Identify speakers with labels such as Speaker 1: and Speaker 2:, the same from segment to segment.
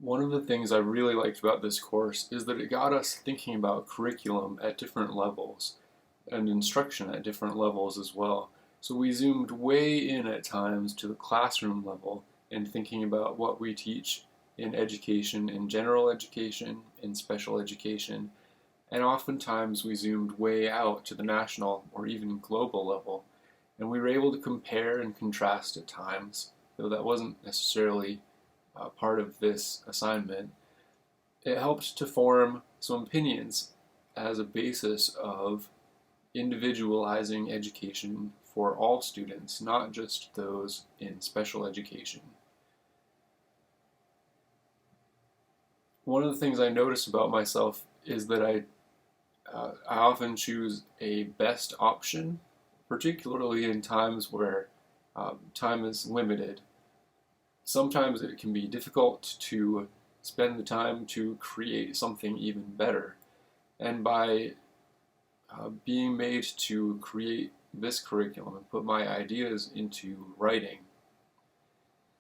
Speaker 1: One of the things I really liked about this course is that it got us thinking about curriculum at different levels and instruction at different levels as well. So we zoomed way in at times to the classroom level and thinking about what we teach in education, in general education, in special education, and oftentimes we zoomed way out to the national or even global level. And we were able to compare and contrast at times, though that wasn't necessarily part of this assignment. It helped to form some opinions as a basis of individualizing education for all students, not just those in special education. One of the things I notice about myself is that I often choose a best option, particularly in times where time is limited. Sometimes it can be difficult to spend the time to create something even better. And by being made to create this curriculum and put my ideas into writing,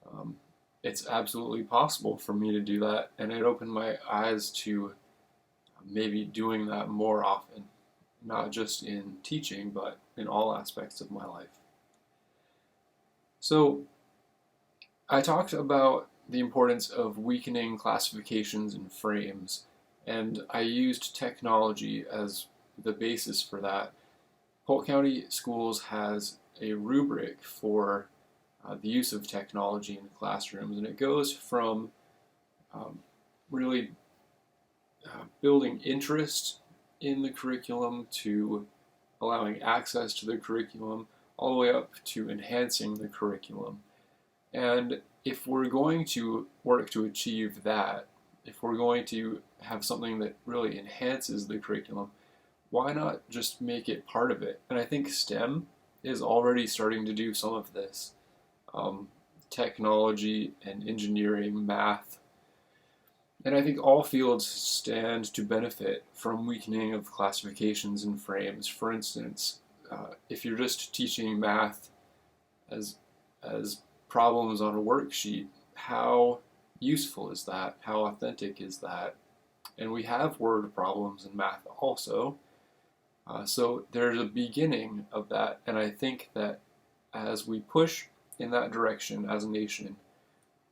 Speaker 1: um, it's absolutely possible for me to do that. And it opened my eyes to maybe doing that more often, not just in teaching, but in all aspects of my life. So I talked about the importance of weakening classifications and frames, and I used technology as the basis for that. Polk County Schools has a rubric for the use of technology in classrooms, and it goes from um, really building interest in the curriculum to allowing access to the curriculum, all the way up to enhancing the curriculum. And if we're going to work to achieve that, if we're going to have something that really enhances the curriculum, why not just make it part of it? And I think STEM is already starting to do some of this. Um, Technology and engineering, math, and I think all fields stand to benefit from weakening of classifications and frames. For instance, if you're just teaching math as as problems on a worksheet, how useful is that? How authentic is that? And we have word problems in math also. So there's a beginning of that, and I think that as we push in that direction as a nation,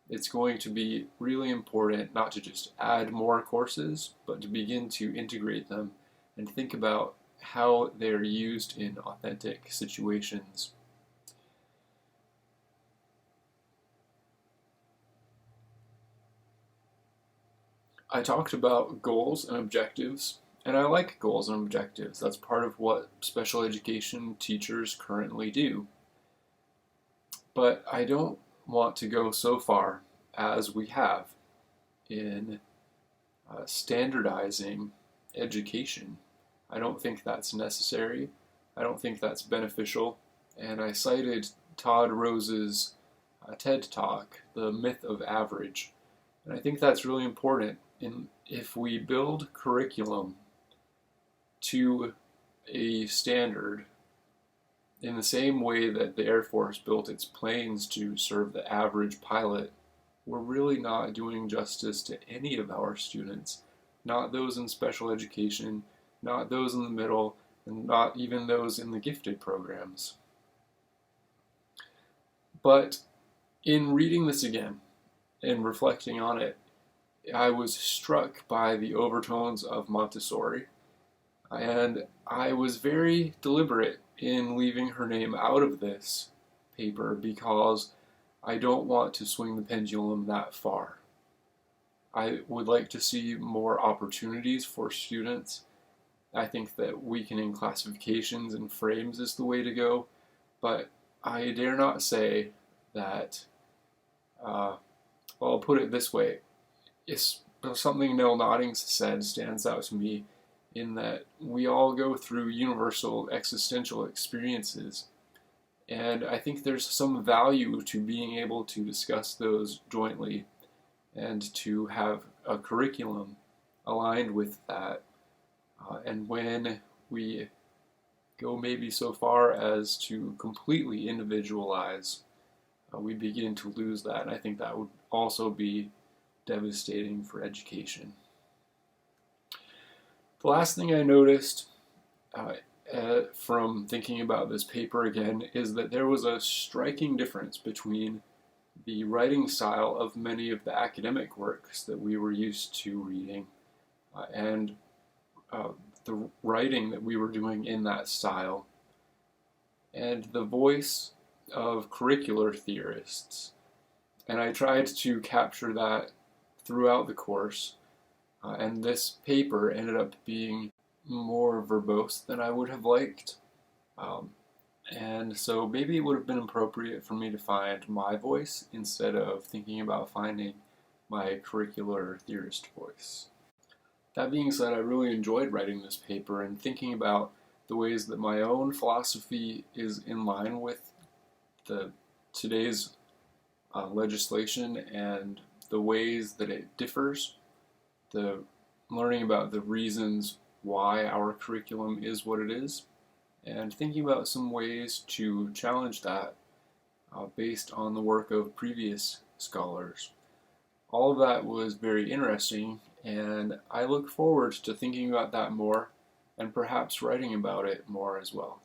Speaker 1: it's going to be really important not to just add more courses, but to begin to integrate them and think about how they're used in authentic situations. I talked about goals and objectives, and I like goals and objectives. That's part of what special education teachers currently do. But I don't want to go so far as we have in standardizing education. I don't think that's necessary. I don't think that's beneficial. And I cited Todd Rose's TED Talk, The Myth of Average. And I think that's really important. If we build curriculum to a standard in the same way that the Air Force built its planes to serve the average pilot, we're really not doing justice to any of our students, not those in special education, not those in the middle, and not even those in the gifted programs. But in reading this again and reflecting on it, I was struck by the overtones of Montessori, and I was very deliberate in leaving her name out of this paper because I don't want to swing the pendulum that far. I would like to see more opportunities for students. I think that weakening classifications and frames is the way to go, but I dare not say that, well, I'll put it this way. It's something Nell Noddings said stands out to me in that we all go through universal existential experiences. And I think there's some value to being able to discuss those jointly and to have a curriculum aligned with that. And when we go maybe so far as to completely individualize, we begin to lose that. And I think that would also be devastating for education. The last thing I noticed from thinking about this paper again is that there was a striking difference between the writing style of many of the academic works that we were used to reading and the writing that we were doing in that style, and the voice of curricular theorists. And I tried to capture that throughout the course, and this paper ended up being more verbose than I would have liked. And so maybe it would have been appropriate for me to find my voice instead of thinking about finding my curricular theorist voice. That being said, I really enjoyed writing this paper and thinking about the ways that my own philosophy is in line with today's legislation and the ways that it differs, learning about the reasons why our curriculum is what it is, and thinking about some ways to challenge that based on the work of previous scholars. All of that was very interesting, and I look forward to thinking about that more and perhaps writing about it more as well.